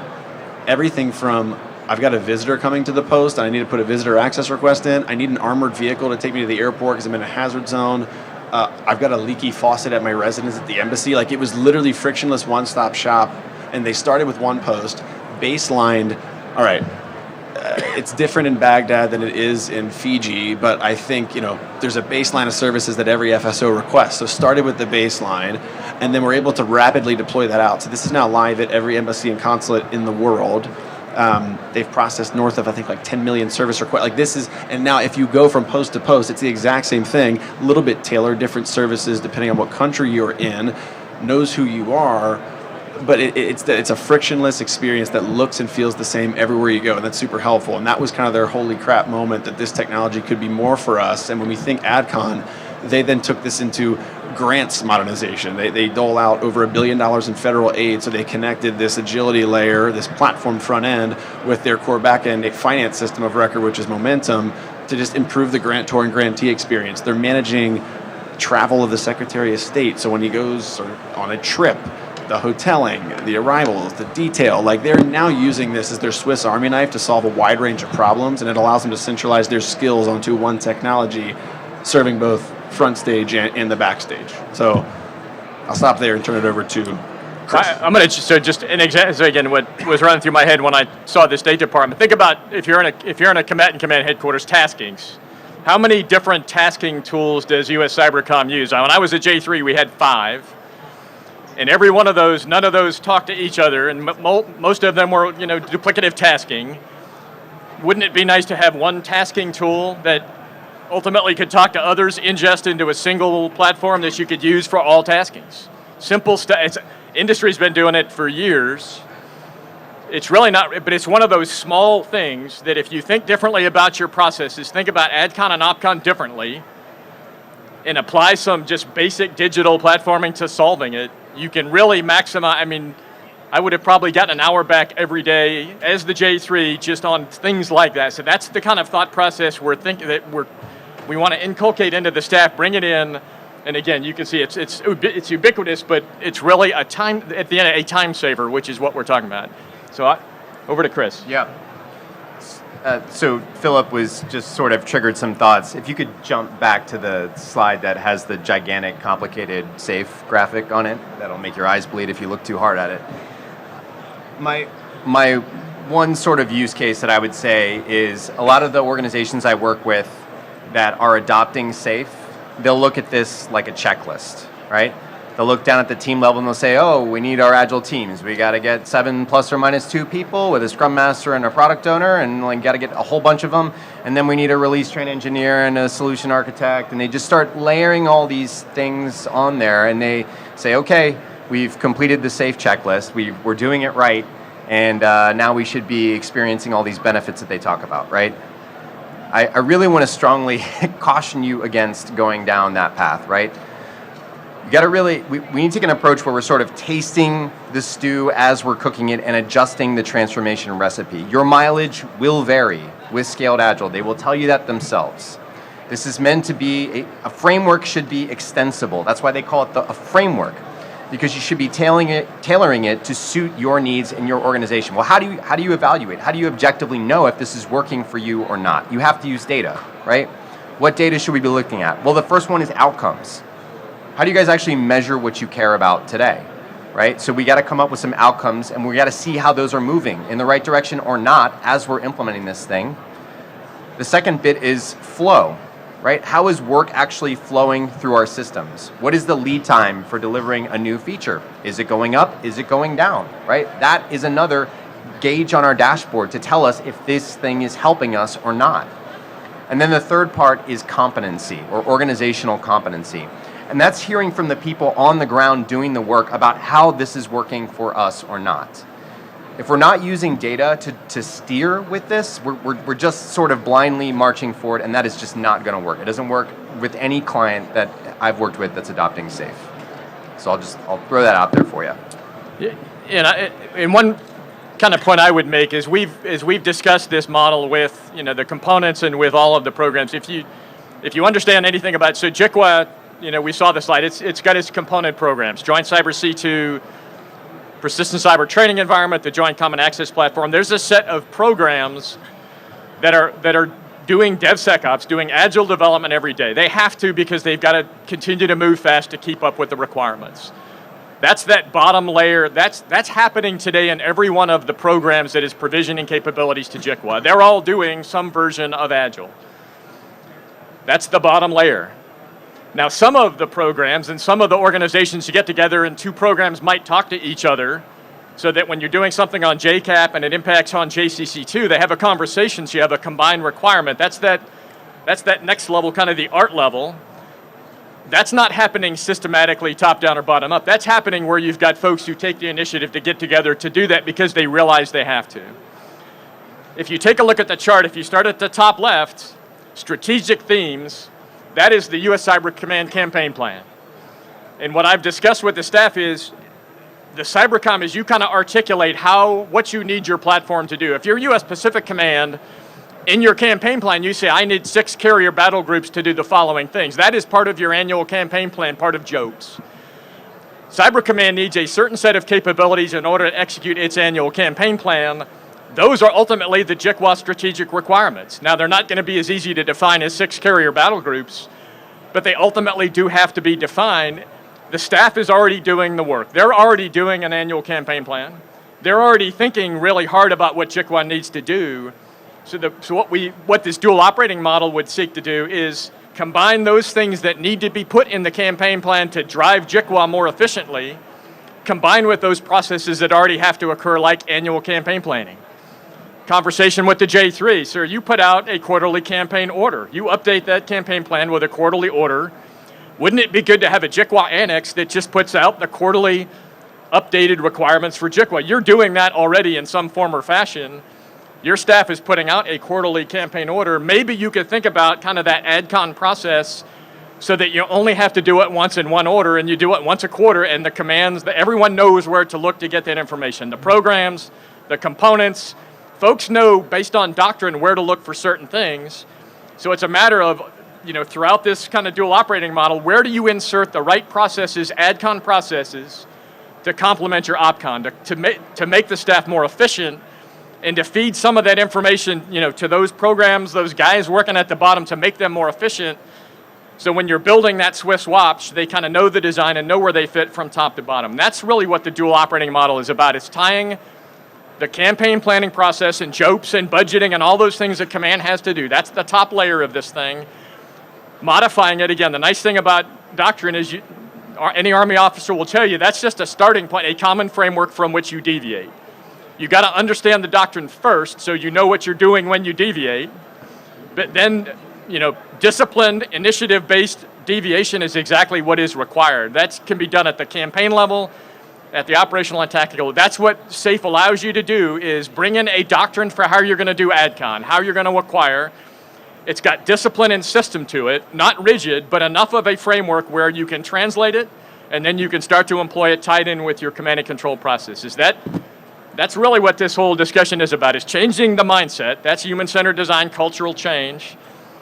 everything from, I've got a visitor coming to the post, and I need to put a visitor access request in. I need an armored vehicle to take me to the airport because I'm in a hazard zone. I've got a leaky faucet at my residence at the embassy. Like, it was literally frictionless one-stop shop, and they started with one post, baselined, all right, it's different in Baghdad than it is in Fiji, but I think, there's a baseline of services that every FSO requests. So started with the baseline, and then we're able to rapidly deploy that out. So this is now live at every embassy and consulate in the world. They've processed north of, I think, like 10 million service requests. Like this is, and now if you go from post to post, it's the exact same thing, a little bit tailored, different services depending on what country you're in. knows who you are, but it's a frictionless experience that looks and feels the same everywhere you go, and that's super helpful. And that was kind of their holy crap moment, that this technology could be more for us. And when we think AdCon, they then took this into grants modernization. They dole out over $1 billion in federal aid, so they connected this agility layer, this platform front end, with their core back end finance system of record, which is Momentum, to just improve the grantor and grantee experience. They're managing travel of the Secretary of State, so when he goes on a trip, the hoteling, the arrivals, the detail, like they're now using this as their Swiss Army knife to solve a wide range of problems, and it allows them to centralize their skills onto one technology, serving both front stage and the backstage. So I'll stop there and turn it over to Chris. I'm going to just an example. So again, what was running through my head when I saw the State Department. Think about if you're in a combatant command headquarters, taskings. How many different tasking tools does USCYBERCOMMAND use? When I was at J3, we had 5. And every one of those, none of those talked to each other, and most of them were, duplicative tasking. Wouldn't it be nice to have one tasking tool that ultimately could talk to others, ingest into a single platform that you could use for all taskings? Simple stuff. Industry's been doing it for years. It's really not, but it's one of those small things that if you think differently about your processes, think about AdCon and OpCon differently, and apply some just basic digital platforming to solving it, you can really maximize. I would have probably gotten an hour back every day as the J3 just on things like that. So that's the kind of thought process we're thinking that we want to inculcate into the staff, bring it in, and again, you can see it's ubiquitous, but it's really at the end a time saver, which is what we're talking about. So over to Chris. Yeah. So Philip was just sort of triggered some thoughts. If you could jump back to the slide that has the gigantic, complicated SAFE graphic on it, that'll make your eyes bleed if you look too hard at it. My one sort of use case that I would say is a lot of the organizations I work with that are adopting SAFE, they'll look at this like a checklist, right? They'll look down at the team level and they'll say, oh, we need our agile teams. We got to get 7 ± 2 people with a scrum master and a product owner, and we got to get a whole bunch of them. And then we need a release train engineer and a solution architect. And they just start layering all these things on there. And they say, okay, we've completed the SAFE checklist. We're doing it right. And now we should be experiencing all these benefits that they talk about, right? I really want to strongly caution you against going down that path, right? You got to really, we need to take an approach where we're sort of tasting the stew as we're cooking it and adjusting the transformation recipe. Your mileage will vary with Scaled Agile. They will tell you that themselves. This is meant to be, a framework should be extensible. That's why they call it a framework, because you should be tailoring it to suit your needs and your organization. Well, how do you evaluate? How do you objectively know if this is working for you or not? You have to use data, right? What data should we be looking at? Well, the first one is outcomes. How do you guys actually measure what you care about today, right? So we got to come up with some outcomes, and we got to see how those are moving in the right direction or not as we're implementing this thing. The second bit is flow, right? How is work actually flowing through our systems? What is the lead time for delivering a new feature? Is it going up? Is it going down, right? That is another gauge on our dashboard to tell us if this thing is helping us or not. And then the third part is competency or organizational competency. And that's hearing from the people on the ground doing the work about how this is working for us or not. If we're not using data to steer with this, we're just sort of blindly marching forward, and that is just not going to work. It doesn't work with any client that I've worked with that's adopting SAFE. So I'll throw that out there for you. Yeah, and one kind of point I would make is we've discussed this model with the components and with all of the programs. If you understand anything about JCWA, we saw the slide. It's got its component programs: Joint Cyber C2, Persistent Cyber Training Environment, the Joint Common Access Platform. There's a set of programs that are doing DevSecOps, doing agile development every day. They have to, because they've got to continue to move fast to keep up with the requirements. That's that bottom layer. That's happening today in every one of the programs that is provisioning capabilities to JCWA. They're all doing some version of agile. That's the bottom layer. Now, some of the programs and some of the organizations you get together and 2 programs might talk to each other, so that when you're doing something on JCAP and it impacts on JCC2, they have a conversation, so you have a combined requirement. That's that next level, kind of the art level. That's not happening systematically top down or bottom up. That's happening where you've got folks who take the initiative to get together to do that because they realize they have to. If you take a look at the chart, if you start at the top left, strategic themes, that is the US Cyber Command campaign plan. And what I've discussed with the staff is the Cybercom is you kind of articulate what you need your platform to do. If you're US Pacific Command, in your campaign plan, you say, I need 6 carrier battle groups to do the following things. That is part of your annual campaign plan, part of JOPES. Cyber Command needs a certain set of capabilities in order to execute its annual campaign plan. Those are ultimately the JCWA strategic requirements. Now, they're not going to be as easy to define as 6 carrier battle groups, but they ultimately do have to be defined. The staff is already doing the work. They're already doing an annual campaign plan. They're already thinking really hard about what JCWA needs to do. So what this dual operating model would seek to do is combine those things that need to be put in the campaign plan to drive JCWA more efficiently, combined with those processes that already have to occur, like annual campaign planning. Conversation with the J3, sir, you put out a quarterly campaign order. You update that campaign plan with a quarterly order. Wouldn't it be good to have a JCWA annex that just puts out the quarterly updated requirements for JCWA? You're doing that already in some form or fashion. Your staff is putting out a quarterly campaign order. Maybe you could think about kind of that AdCon process so that you only have to do it once in one order and you do it once a quarter, and the commands, everyone knows where to look to get that information. The programs, the components, folks know based on doctrine where to look for certain things. So it's a matter of, throughout this kind of dual operating model, where do you insert the right processes, AdCon processes, to complement your OpCon, to make the staff more efficient, and to feed some of that information, to those programs, those guys working at the bottom, to make them more efficient. So when you're building that Swiss watch, they kind of know the design and know where they fit from top to bottom. That's really what the dual operating model is about. It's tying the campaign planning process and JOPES and budgeting and all those things that command has to do. That's the top layer of this thing. Modifying it, again, the nice thing about doctrine is any Army officer will tell you that's just a starting point, a common framework from which you deviate. You got to understand the doctrine first so you know what you're doing when you deviate. But then, disciplined, initiative-based deviation is exactly what is required. That can be done at the campaign level, at the operational and tactical. That's what SAFE allows you to do, is bring in a doctrine for how you're going to do AdCon, how you're going to acquire. It's got discipline and system to it, not rigid, but enough of a framework where you can translate it, and then you can start to employ it tied in with your command and control processes. That's really what this whole discussion is about, is changing the mindset. That's human-centered design, cultural change.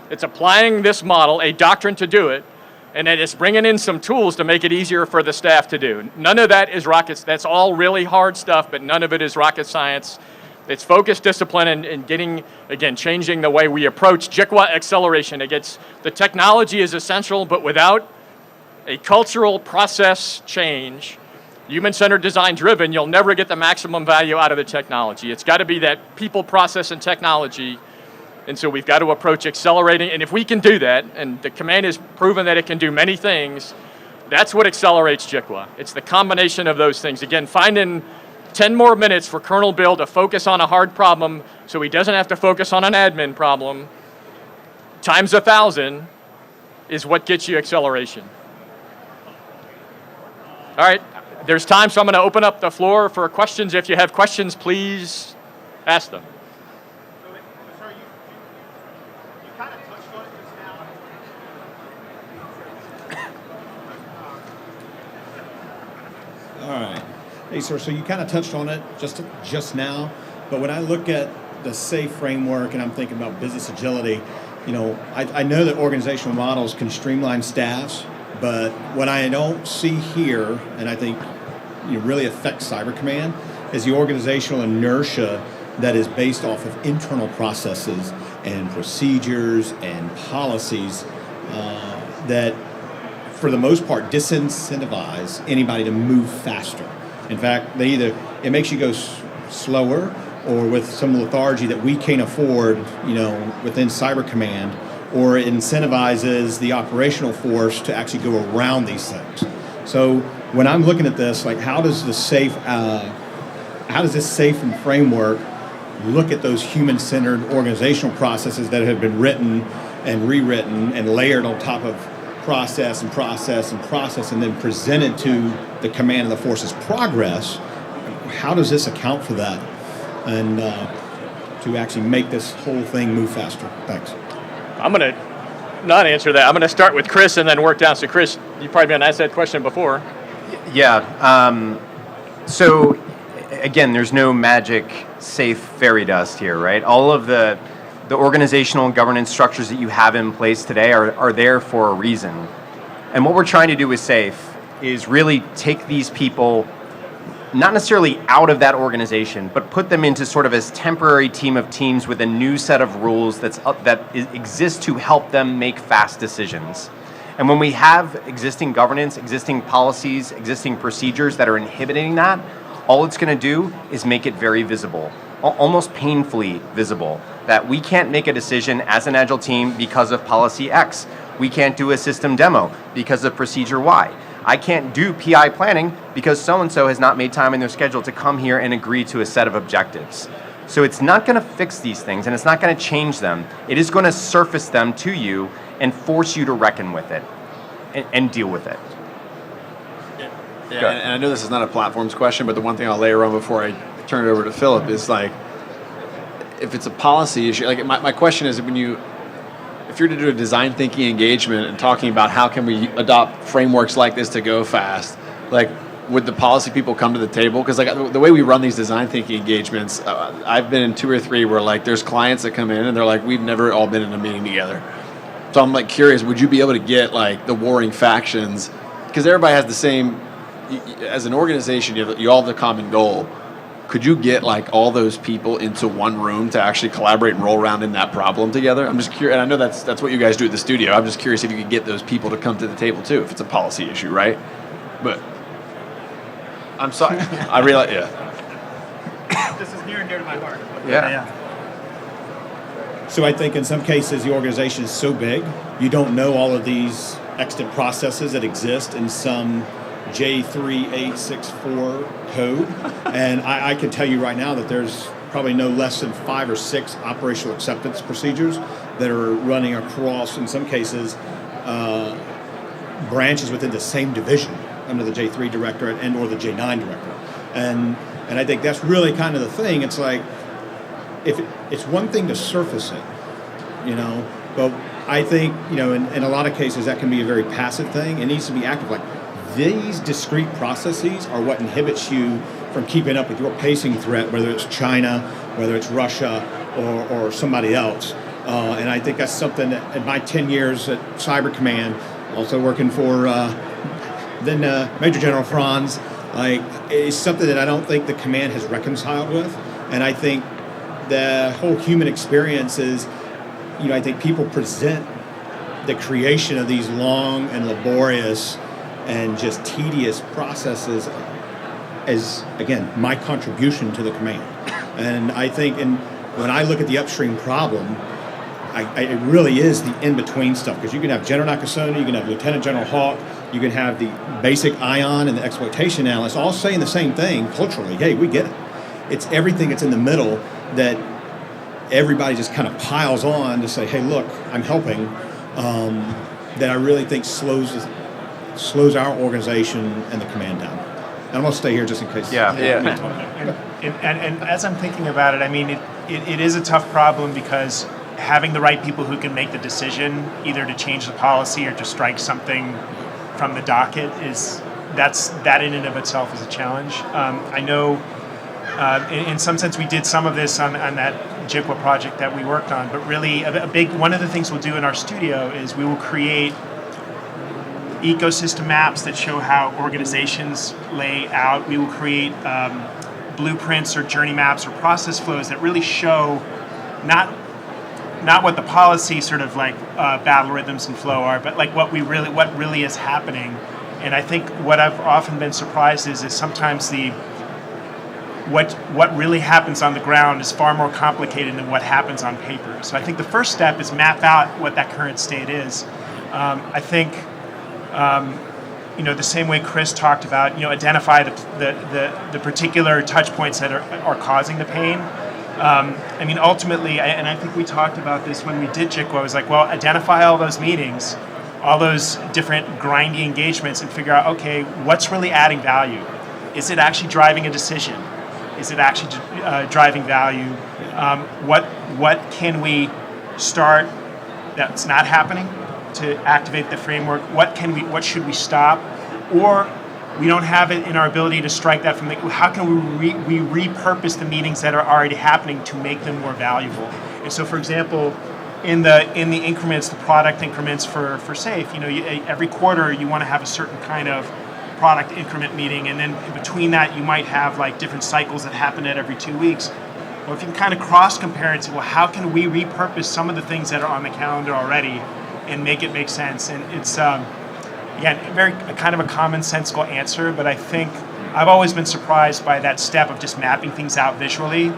It's applying this model, a doctrine to do it, and then it's bringing in some tools to make it easier for the staff to do. None of that is rockets. That's all really hard stuff, but none of it is rocket science. It's focused discipline and getting, again, changing the way we approach JCWA acceleration. The technology is essential, but without a cultural process change, human-centered design driven, you'll never get the maximum value out of the technology. It's got to be that people, process, and technology. And so we've got to approach accelerating. And if we can do that, and the command has proven that it can do many things, that's what accelerates JCWA. It's the combination of those things. Again, finding 10 more minutes for Colonel Bill to focus on a hard problem so he doesn't have to focus on an admin problem, times 1,000, is what gets you acceleration. All right. There's time, so I'm going to open up the floor for questions. If you have questions, please ask them. So, you kind of touched on it just now. All right. Hey, sir, so you kind of touched on it just now, but when I look at the SAFE framework and I'm thinking about business agility, I know that organizational models can streamline staffs, but what I don't see here, and I think really affects Cyber Command, is the organizational inertia that is based off of internal processes and procedures and policies that, for the most part, disincentivize anybody to move faster. In fact, it makes you go slower, or with some lethargy that we can't afford, within Cyber Command, or it incentivizes the operational force to actually go around these things. So when I'm looking at this, how does this SAFE and framework look at those human-centered organizational processes that have been written and rewritten and layered on top of process and process and process and then present it to the command of the force's progress, how does this account for that? And to actually make this whole thing move faster? Thanks. I'm going to not answer that. I'm going to start with Chris and then work down. So Chris, you've probably been asked that question before. Yeah. So again, there's no magic safe fairy dust here, right? All of the organizational and governance structures that you have in place today are there for a reason. And what we're trying to do with SAFE is really take these people, not necessarily out of that organization, but put them into sort of a temporary team of teams with a new set of rules that exists to help them make fast decisions. And when we have existing governance, existing policies, existing procedures that are inhibiting that, all it's going to do is make it very visible, almost painfully visible, that we can't make a decision as an Agile team because of policy X. We can't do a system demo because of procedure Y. I can't do PI planning because so-and-so has not made time in their schedule to come here and agree to a set of objectives. So it's not going to fix these things, and it's not going to change them. It is going to surface them to you and force you to reckon with it and deal with it. Yeah, and I know this is not a platforms question, but the one thing I'll layer on before I turn it over to Philip is like, if it's a policy issue, like my question is if you're to do a design thinking engagement and talking about how can we adopt frameworks like this to go fast, like would the policy people come to the table? Because like the way we run these design thinking engagements, I've been in 2 or 3 where like there's clients that come in and they're like, we've never all been in a meeting together. So I'm like curious, would you be able to get like the warring factions? Because everybody has the same, as an organization, you all have the common goal. Could you get like all those people into one room to actually collaborate and roll around in that problem together? I'm just curious, and I know that's what you guys do at the studio. I'm just curious if you could get those people to come to the table too, if it's a policy issue, right? But I'm sorry, I realize, yeah. This is near and dear to my heart. Yeah. So I think in some cases the organization is so big, you don't know all of these extant processes that exist in some J3864 code. And I can tell you right now that there's probably no less than 5 or 6 operational acceptance procedures that are running across, in some cases, branches within the same division under the J3 directorate and or the J9 directorate. And I think that's really kind of the thing. It's like, it's one thing to surface it, but I think, in a lot of cases that can be a very passive thing. It needs to be active. Like, these discrete processes are what inhibits you from keeping up with your pacing threat, whether it's China, whether it's Russia, or somebody else. And I think that's something that in my 10 years at CyberCommand, also working for then Major General Franz, like, it's something that I don't think the command has reconciled with. And I think the whole human experience is, I think people present the creation of these long and laborious and just tedious processes as, again, my contribution to the command. And I think when I look at the upstream problem, it really is the in-between stuff, because you can have General Nakasone, you can have Lieutenant General Hawk, you can have the basic ION and the exploitation analyst all saying the same thing culturally. Hey, we get it. It's everything that's in the middle that everybody just kind of piles on to say, hey, look, I'm helping, that I really think slows our organization and the command down. And I'm going to stay here just in case. Yeah. And as I'm thinking about it, I mean, it is a tough problem because having the right people who can make the decision either to change the policy or to strike something from the docket that in and of itself is a challenge. I know in some sense we did some of this on that JCWA project that we worked on, but really one of the things we'll do in our studio is we will create ecosystem maps that show how organizations lay out. We will create blueprints or journey maps or process flows that really show not what the policy sort of like battle rhythms and flow are, but like what really is happening. And I think what I've often been surprised is sometimes what really happens on the ground is far more complicated than what happens on paper. So I think the first step is map out what that current state is. I think the same way Chris talked about, identify the particular touch points that are causing the pain. Ultimately, and I think we talked about this when we did JCWA, was like, well, identify all those meetings. all those different grindy engagements and figure out, okay, what's really adding value? Is it actually driving a decision? Is it actually driving value? What can we start that's not happening to activate the framework? What should we stop? Or we don't have it in our ability to strike that from how can we repurpose the meetings that are already happening to make them more valuable? And so, for example, in the increments, the product increments for SAFE, every quarter you want to have a certain kind of product increment meeting, and then in between that you might have like different cycles that happen at every 2 weeks. Well, if you can kind of cross compare and say, well, how can we repurpose some of the things that are on the calendar already and make it make sense? And it's again, kind of a commonsensical answer, but I think I've always been surprised by that step of just mapping things out visually,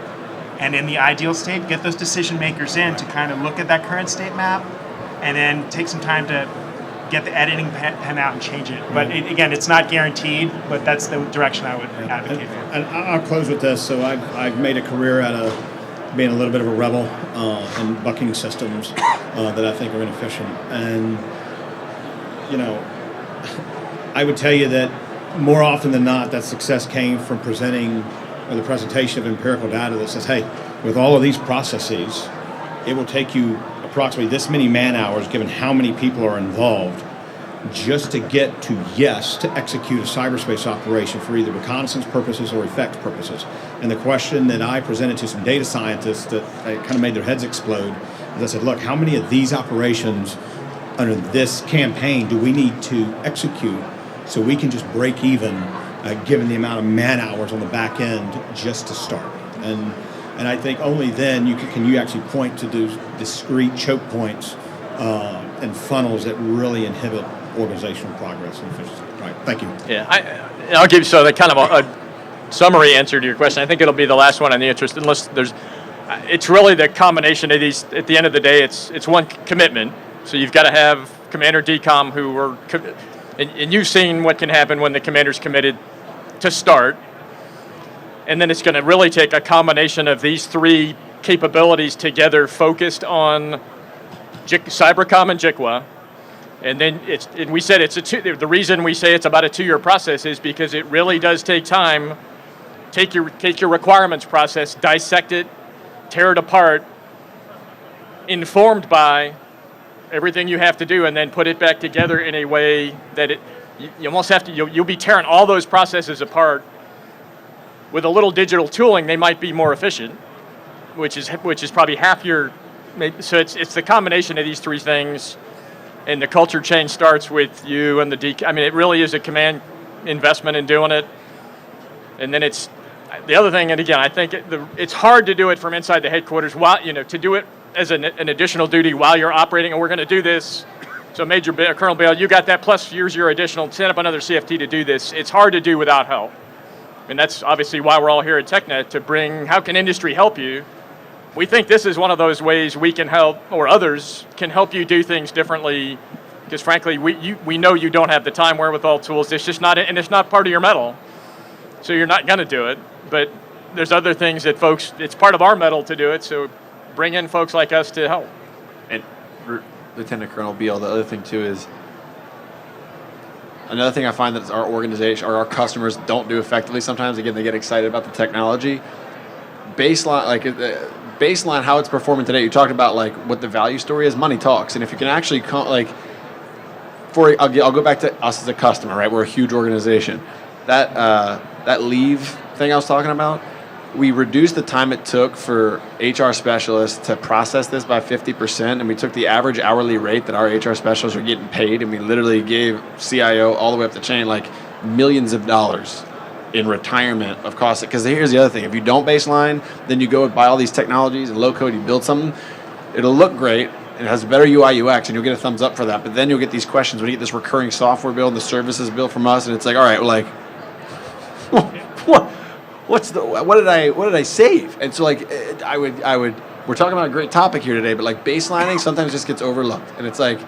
and in the ideal state, get those decision makers in to kind of look at that current state map, and then take some time to get the editing pen out and change it. But again, it's not guaranteed, but that's the direction I would advocate for. And I'll close with this. So I've made a career out of being a little bit of a rebel and bucking systems that I think are inefficient. And, I would tell you that more often than not, that success came from presenting or the presentation of empirical data that says, hey, with all of these processes, it will take you approximately this many man hours, given how many people are involved, just to get to yes to execute a cyberspace operation for either reconnaissance purposes or effect purposes. And the question that I presented to some data scientists that kind of made their heads explode is I said, look, how many of these operations under this campaign do we need to execute so we can just break even given the amount of man hours on the back end just to start? And I think only then can you actually point to those discrete choke points and funnels that really inhibit organizational progress and efficiency. Right. Thank you. Yeah, I'll give you that kind of a summary answer to your question. I think it'll be the last one on the interest, unless it's really the combination of these. At the end of the day, it's one commitment. So you've got to have Commander DCOM who are, and you've seen what can happen when the commander's committed to start. And then it's going to really take a combination of these three capabilities together, focused on CyberComm and JCWA. And then we said the reason we say it's about a 2-year process is because it really does take time. Take your requirements process, dissect it, tear it apart, informed by everything you have to do, and then put it back together in a way that you almost have to. You'll be tearing all those processes apart. With a little digital tooling, they might be more efficient, which is probably half your. So it's the combination of these three things, and the culture change starts with you and it really is a command investment in doing it, and then it's the other thing. And again, I think it's hard to do it from inside the headquarters while to do it as an additional duty while you're operating. And we're going to do this. So Colonel Bale, you got that plus here's your additional. Set up another CFT to do this. It's hard to do without help. And that's obviously why we're all here at TechNet, to bring how can industry help you. We think this is one of those ways we can help, or others can help you do things differently, because frankly, we know you don't have the time wherewithal tools. It's just not, and it's not part of your metal. So you're not going to do it, but there's other things that it's part of our metal to do it, so bring in folks like us to help. And Lieutenant Colonel Beal, the other thing too is, another thing I find that our organization or our customers don't do effectively sometimes, again, they get excited about the technology. Baseline, how it's performing today, you talked about like what the value story is, money talks. And if you can actually, I'll go back to us as a customer, right? We're a huge organization. That leave thing I was talking about, we reduced the time it took for HR specialists to process this by 50%, and we took the average hourly rate that our HR specialists are getting paid, and we literally gave CIO all the way up the chain like millions of dollars in retirement of costs. Because here's the other thing, if you don't baseline, then you go and buy all these technologies and low code, you build something, it'll look great, and it has better UI UX, and you'll get a thumbs up for that, but then you'll get these questions when you get this recurring software bill and the services bill from us, and it's like, all right, well, like, what did I save? And so I would we're talking about a great topic here today, but like baselining sometimes just gets overlooked, and it's like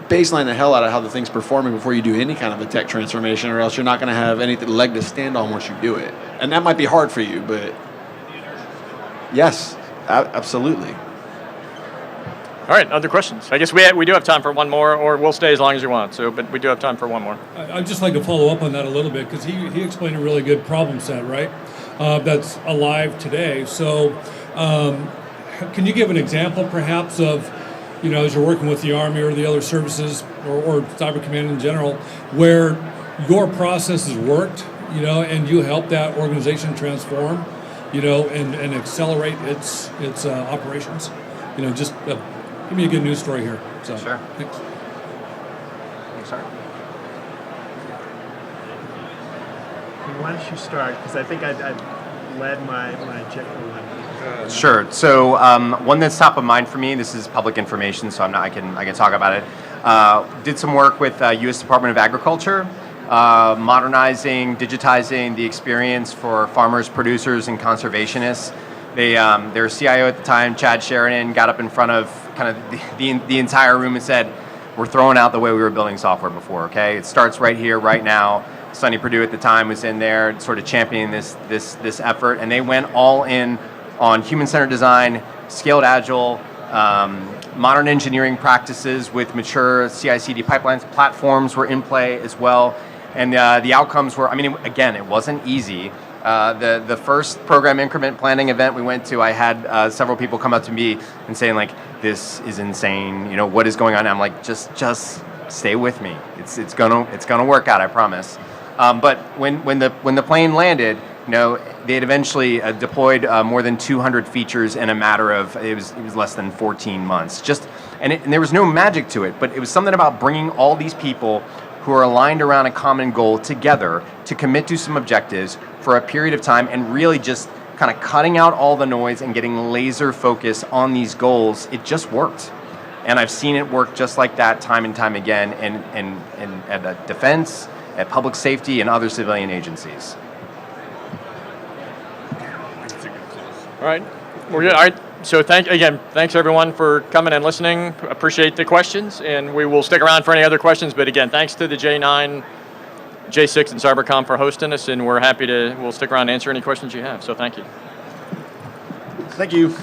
baseline the hell out of how the thing's performing before you do any kind of a tech transformation, or else you're not going to have anything leg to stand on once you do it. And that might be hard for you, but yes, absolutely. All right, other questions? I guess we do have time for one more, or we'll stay as long as you want. So, but we do have time for one more. I'd just like to follow up on that a little bit because he explained a really good problem set, right? That's alive today. So, can you give an example, perhaps, of as you're working with the Army or the other services or Cyber Command in general, where your process has worked, and you help that organization transform, and accelerate its operations? Just give me a good news story here. So, Sure. Thanks. Sorry. Why don't you start? Because I think I led my JCWA one. Sure. So one that's top of mind for me. This is public information, so I can talk about it. Did some work with U.S. Department of Agriculture, modernizing, digitizing the experience for farmers, producers, and conservationists. Their CIO at the time, Chad Sheridan, got up in front of kind of the entire room and said, "We're throwing out the way we were building software before. Okay, it starts right here, right now." Sonny Perdue at the time was in there, sort of championing this effort, and they went all in on human-centered design, scaled agile, modern engineering practices with mature CI/CD pipelines. Platforms were in play as well, and the outcomes were. Again, it wasn't easy. The first program increment planning event we went to, I had several people come up to me and saying like, "This is insane. What is going on?" And I'm like, just stay with me. It's gonna work out. I promise. But when the plane landed, they had eventually deployed more than 200 features in a matter of it was less than 14 months. And there was no magic to it, but it was something about bringing all these people who are aligned around a common goal together to commit to some objectives for a period of time and really just kind of cutting out all the noise and getting laser focus on these goals. It just worked. And I've seen it work just like that time and time again in at defense, at public safety, and other civilian agencies. All right, we're good. All right, so thanks everyone for coming and listening. Appreciate the questions, and we will stick around for any other questions. But again, thanks to the J9, J6, and CyberComm for hosting us, and we'll stick around and answer any questions you have. So thank you. Thank you.